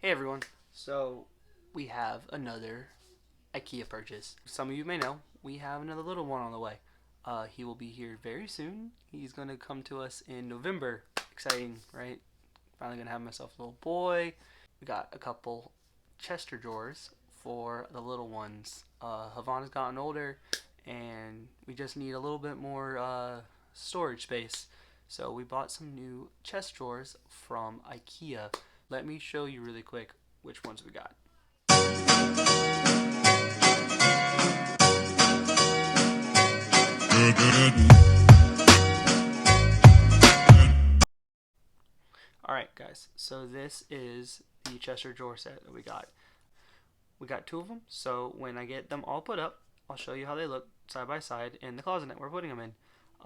Hey everyone. So we have another IKEA purchase. Some of you may know we have another little one on the way. He will be here very soon. He's gonna come to us in November. Exciting, right? Finally gonna have myself a little boy. We got a couple Chester drawers for the little ones. Havana's gotten older, and we just need a little bit more storage space. So we bought some new chest drawers from IKEA. Let me show you really quick which ones we got. Alright guys, so this is the Chester drawer set that we got. We got two of them, so when I get them all put up, I'll show you how they look side by side in the closet that we're putting them in.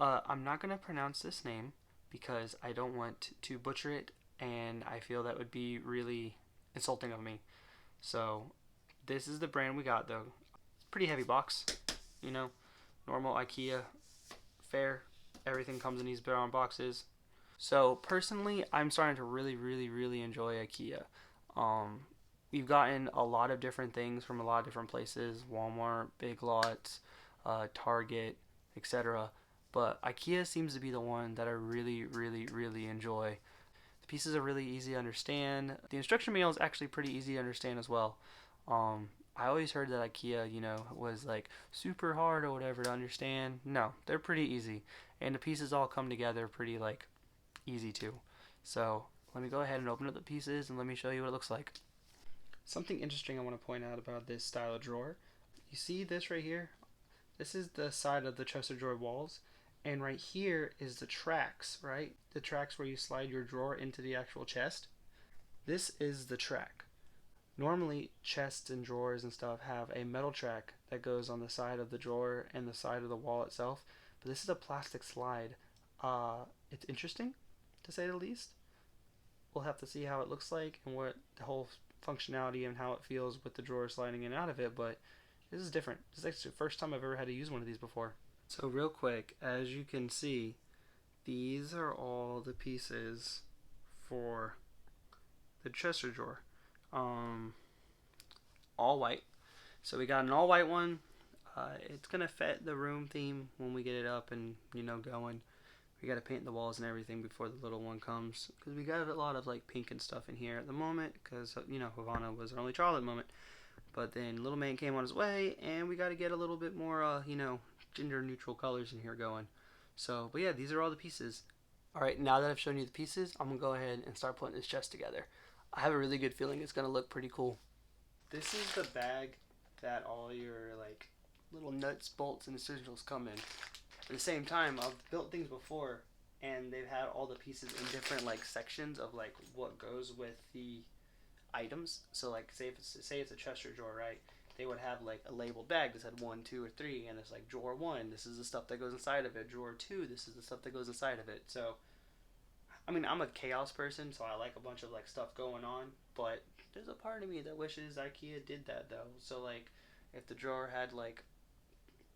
I'm not going to pronounce this name because I don't want to butcher it, and I feel that would be really insulting of me. So this is the brand we got though. Pretty heavy box, you know, normal IKEA fare. Everything comes in these brown boxes. So personally, I'm starting to really enjoy IKEA. We've gotten a lot of different things from a lot of different places: Walmart, Big Lots, Target, etc. But IKEA seems to be the one that I really enjoy. The pieces are really easy to understand. The instruction manual is actually pretty easy to understand as well. I always heard that IKEA, was like super hard or whatever to understand. No, they're pretty easy, and the pieces all come together pretty like easy too. So let me go ahead and open up the pieces and let me show you what it looks like. Something interesting I want to point out about this style of drawer. You see this right here? This is the side of the chest of drawer walls, and right here is the tracks, right? The tracks where you slide your drawer into the actual chest. This is the track. Normally chests and drawers and stuff have a metal track that goes on the side of the drawer and the side of the wall itself, but this is a plastic slide. It's interesting, to say the least. We'll have to see how it looks like and what the whole functionality and how it feels with the drawer sliding in and out of it, but this is different. This is actually the first time I've ever had to use one of these before. So real quick, as you can see, these are all the pieces for the Chester drawer. All white. So we got an all white one. It's gonna fit the room theme when we get it up and going. We gotta paint the walls and everything before the little one comes, because we got a lot of like pink and stuff in here at the moment, because Havana was our only child at the moment. But then little man came on his way, and we got to get a little bit more gender neutral colors in here going. So, but yeah, these are all the pieces. Alright, now that I've shown you the pieces, I'm gonna go ahead and start putting this chest together. I have a really good feeling it's gonna look pretty cool. This is the bag that all your like little nuts, bolts, and essentials come in. At the same time, I've built things before, and they've had all the pieces in different like sections of like what goes with the items. So like say it's a Chester drawer, right? They would have like a labeled bag that said 1, 2, or 3, and it's like drawer 1, this is the stuff that goes inside of it. Drawer 2, this is the stuff that goes inside of it. So I mean, I'm a chaos person, so I like a bunch of like stuff going on, but there's a part of me that wishes IKEA did that though. So like if the drawer had like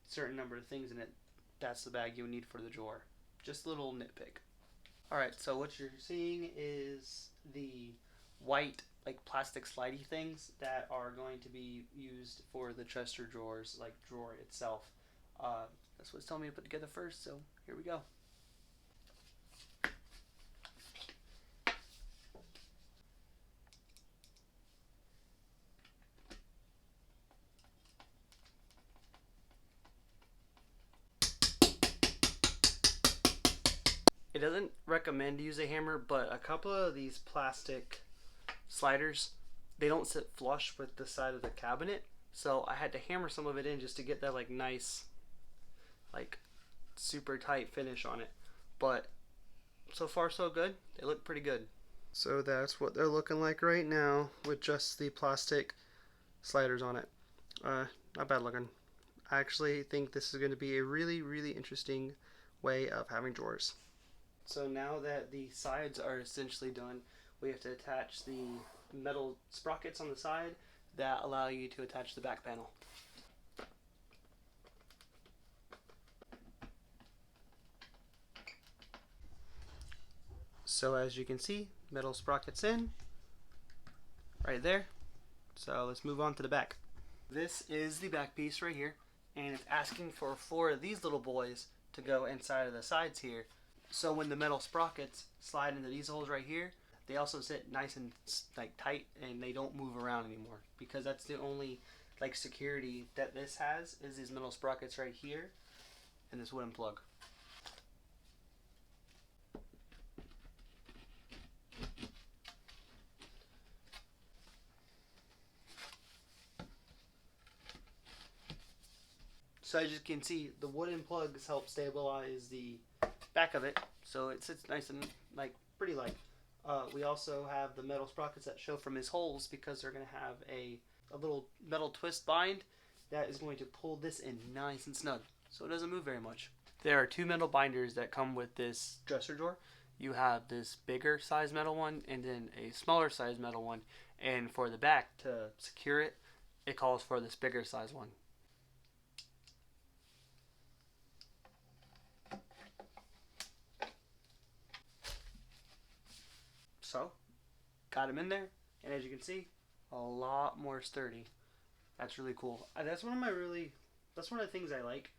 a certain number of things in it, that's the bag you would need for the drawer. Just a little nitpick. Alright, so what you're seeing is the white like plastic slidey things that are going to be used for the Chester drawers, like drawer itself. That's what it's telling me to put together first, so here we go. It doesn't recommend to use a hammer, but a couple of these plastic sliders, they don't sit flush with the side of the cabinet, so I had to hammer some of it in just to get that like nice, like super tight finish on it. But so far so good. They look pretty good. So that's what they're looking like right now with just the plastic sliders on it. Not bad looking. I actually think this is going to be a really interesting way of having drawers. So now that the sides are essentially done, we have to attach the metal sprockets on the side that allow you to attach the back panel. So as you can see, metal sprockets in, right there. So let's move on to the back. This is the back piece right here, and it's asking for 4 of these little boys to go inside of the sides here. So when the metal sprockets slide into these holes right here, they also sit nice and like tight, and they don't move around anymore, because that's the only like security that this has, is these metal sprockets right here and this wooden plug. So as you can see, the wooden plugs help stabilize the back of it, so it sits nice and like pretty light. We also have the metal sprockets that show from his holes, because they're going to have a little metal twist bind that is going to pull this in nice and snug, so it doesn't move very much. There are 2 metal binders that come with this dresser drawer. You have this bigger size metal one and then a smaller size metal one, and for the back to secure it, it calls for this bigger size one. So, got him in there, and as you can see, a lot more sturdy. That's really cool. That's one of the things I like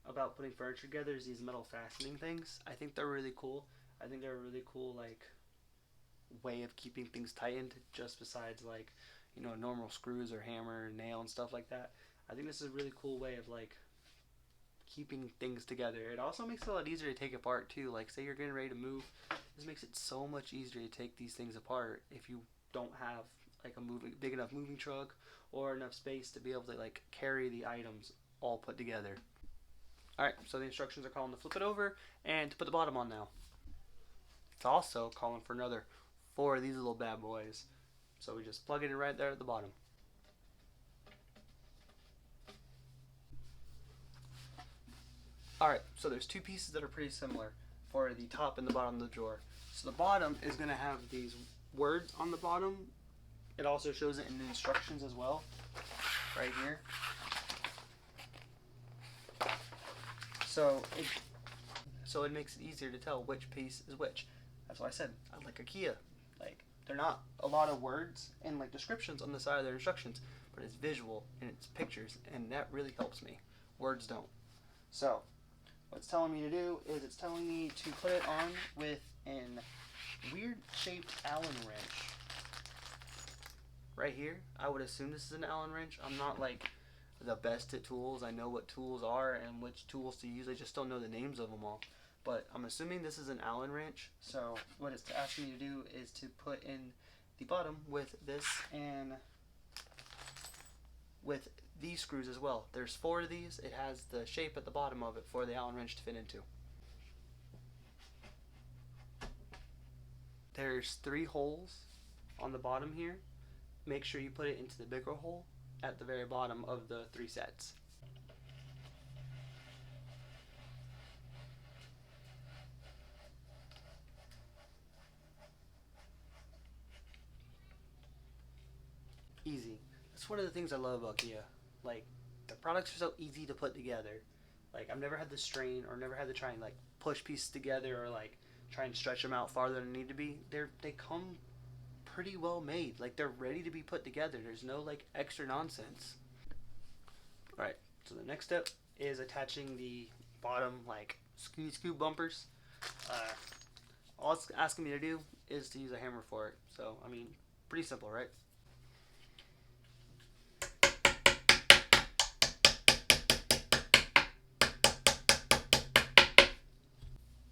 about putting furniture together, is these metal fastening things. I think they're really cool. I think they're a really cool like way of keeping things tightened, just besides like, you know, normal screws or hammer and nail and stuff like that. I think this is a really cool way of like keeping things together. It also makes it a lot easier to take apart too. Like say you're getting ready to move, this makes it so much easier to take these things apart if you don't have like a big enough moving truck or enough space to be able to like carry the items all put together. Alright, so the instructions are calling to flip it over and to put the bottom on now. It's also calling for another 4 of these little bad boys. So we just plug it in right there at the bottom. Alright, so there's 2 pieces that are pretty similar for the top and the bottom of the drawer. So the bottom is going to have these words on the bottom. It also shows it in the instructions as well, right here. So it makes it easier to tell which piece is which. That's why I said I like IKEA. Like, they're not a lot of words and like descriptions on the side of their instructions, but it's visual and it's pictures, and that really helps me. Words don't. So what it's telling me to do is it's telling me to put it on with an weird shaped Allen wrench. Right here, I would assume this is an Allen wrench. I'm not like the best at tools. I know what tools are and which tools to use. I just don't know the names of them all. But I'm assuming this is an Allen wrench. So what it's asking me to do is to put in the bottom with this and with these screws as well. There's 4 of these. It has the shape at the bottom of it for the Allen wrench to fit into. There's 3 holes on the bottom here. Make sure you put it into the bigger hole at the very bottom of the 3 sets. Easy. That's one of the things I love about IKEA. Like, the products are so easy to put together. Like, I've never had to strain or never had to try and like push pieces together or like try and stretch them out farther than they need to be. They come pretty well made. Like, they're ready to be put together. There's no like extra nonsense. Alright, so the next step is attaching the bottom like scoop bumpers. All it's asking me to do is to use a hammer for it. So, I mean, pretty simple, right?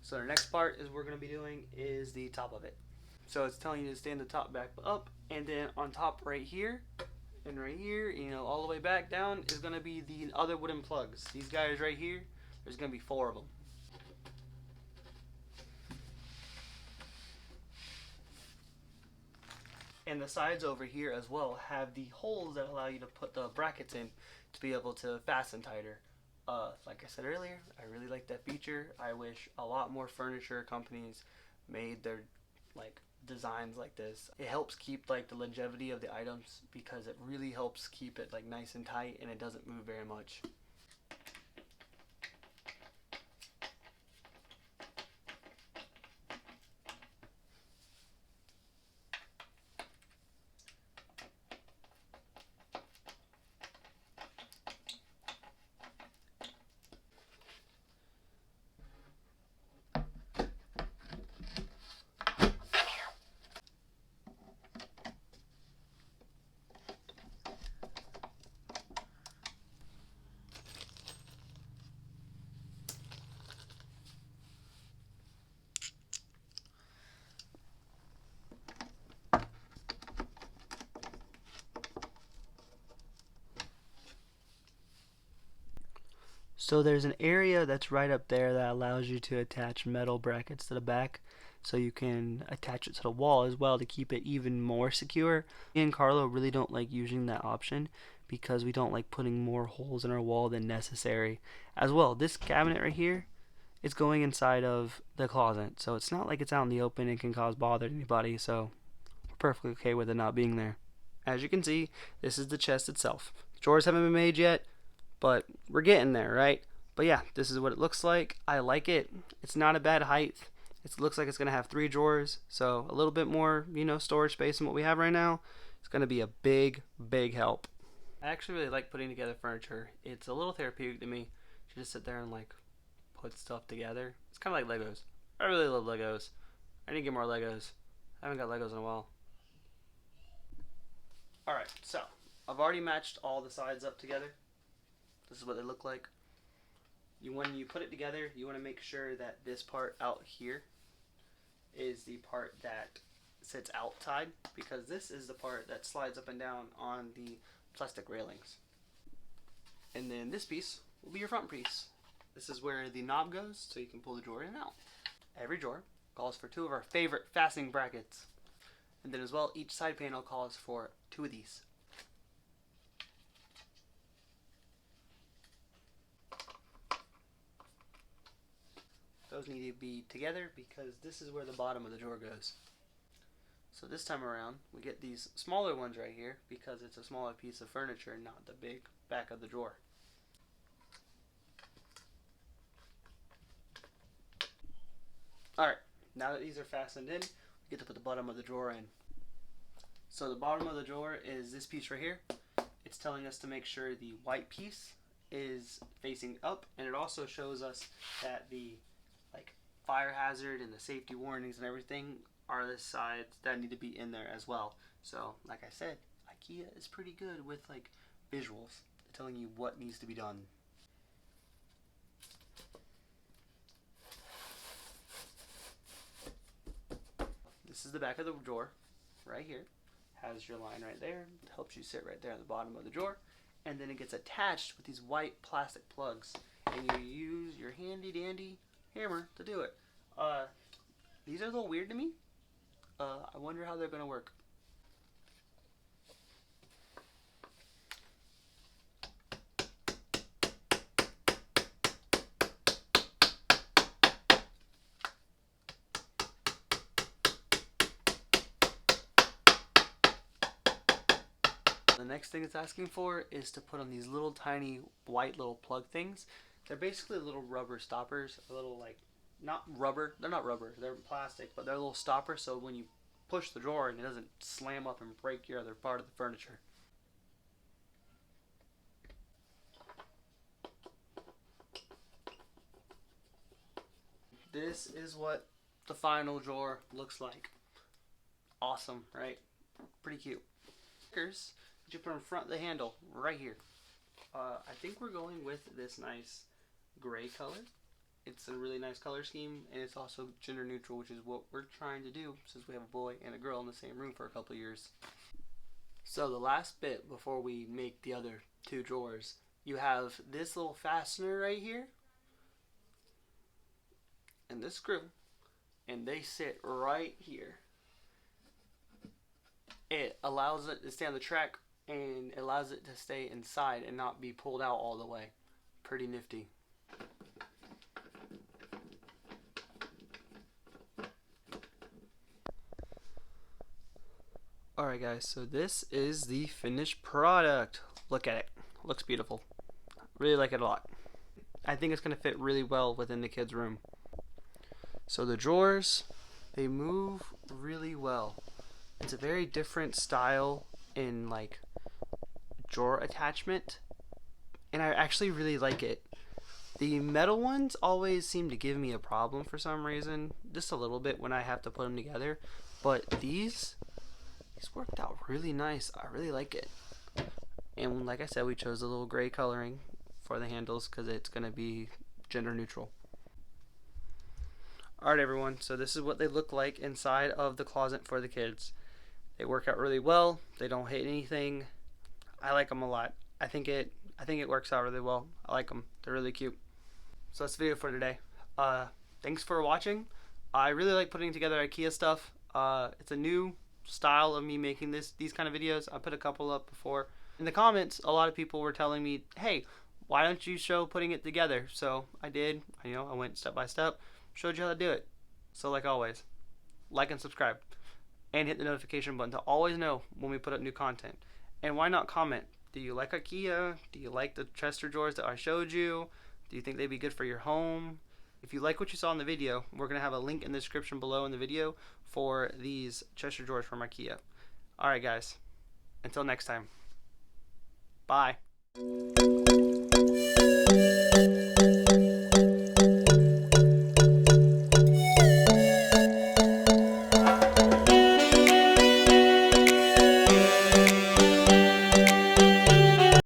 So the next part is we're going to be doing is the top of it. So it's telling you to stand the top back up, and then on top right here and right here, you know, all the way back down is going to be the other wooden plugs. These guys right here, there's going to be 4 of them. And the sides over here as well have the holes that allow you to put the brackets in to be able to fasten tighter. Like I said earlier, I really like that feature. I wish a lot more furniture companies made their like designs like this. It helps keep like the longevity of the items, because it really helps keep it like nice and tight and it doesn't move very much. So there's an area that's right up there that allows you to attach metal brackets to the back, so you can attach it to the wall as well to keep it even more secure. Me and Carlo really don't like using that option because we don't like putting more holes in our wall than necessary. As well, this cabinet right here is going inside of the closet, so it's not like it's out in the open and can cause bother to anybody, so we're perfectly okay with it not being there. As you can see, this is the chest itself. The drawers haven't been made yet, but we're getting there, right? But yeah, this is what it looks like. I like it. It's not a bad height. It looks like it's going to have 3 drawers, so a little bit more, storage space than what we have right now. It's going to be a big, big help. I actually really like putting together furniture. It's a little therapeutic to me to just sit there and put stuff together. It's kind of like Legos. I really love Legos. I need to get more Legos. I haven't got Legos in a while. Alright, so I've already matched all the sides up together. This is what they look like. When you put it together, you want to make sure that this part out here is the part that sits outside, because this is the part that slides up and down on the plastic railings. And then this piece will be your front piece. This is where the knob goes, so you can pull the drawer in and out. Every drawer calls for 2 of our favorite fastening brackets. And then as well, each side panel calls for 2 of these. Those need to be together because this is where the bottom of the drawer goes. So this time around, we get these smaller ones right here because it's a smaller piece of furniture, not the big back of the drawer. Alright, now that these are fastened in, we get to put the bottom of the drawer in. So the bottom of the drawer is this piece right here. It's telling us to make sure the white piece is facing up, and it also shows us that the fire hazard and the safety warnings and everything are the sides that need to be in there as well. So like I said, IKEA is pretty good with visuals telling you what needs to be done. This is the back of the drawer right here. Has your line right there. It helps you sit right there at the bottom of the drawer. And then it gets attached with these white plastic plugs. And you use your handy dandy hammer to do it. These are a little weird to me. I wonder how they're going to work. The next thing it's asking for is to put on these little tiny white little plug things. They're basically little rubber stoppers, a little not rubber, they're not rubber, they're plastic, but they're little stoppers so when you push the drawer and it doesn't slam up and break your other part of the furniture. This is what the final drawer looks like. Awesome, right? Pretty cute. Stickers that you put in front of the handle right here. I think we're going with this nice gray color. It's a really nice color scheme, and it's also gender neutral, which is what we're trying to do since we have a boy and a girl in the same room for a couple of years. So the last bit before we make the other 2 drawers, you have this little fastener right here and this screw, and they sit right here. It allows it to stay on the track and allows it to stay inside and not be pulled out all the way. Pretty nifty. Alright guys, so this is the finished product. Look at it. Looks beautiful. Really like it a lot. I think it's going to fit really well within the kids' room. So the drawers, they move really well. It's a very different style in drawer attachment, and I actually really like it. The metal ones always seem to give me a problem for some reason, just a little bit when I have to put them together, but these worked out really nice. I really like it. And like I said, we chose a little gray coloring for the handles because it's going to be gender neutral. Alright everyone, so this is what they look like inside of the closet for the kids. They work out really well. They don't hate anything. I like them a lot. I think I think it works out really well. I like them. They're really cute. So that's the video for today. Thanks for watching. I really like putting together IKEA stuff. It's a new style of me making these kind of videos. I put a couple up before. In the comments, a lot of people were telling me, hey, why don't you show putting it together? So I did. I went step by step, showed you how to do it. So like always, like and subscribe, and hit the notification button to always know when we put up new content. And why not comment? Do you like IKEA? Do you like the Chester drawers that I showed you? Do you think they'd be good for your home? If you like what you saw in the video, we're going to have a link in the description below in the video for these Chester drawers from IKEA. Alright guys, until next time. Bye.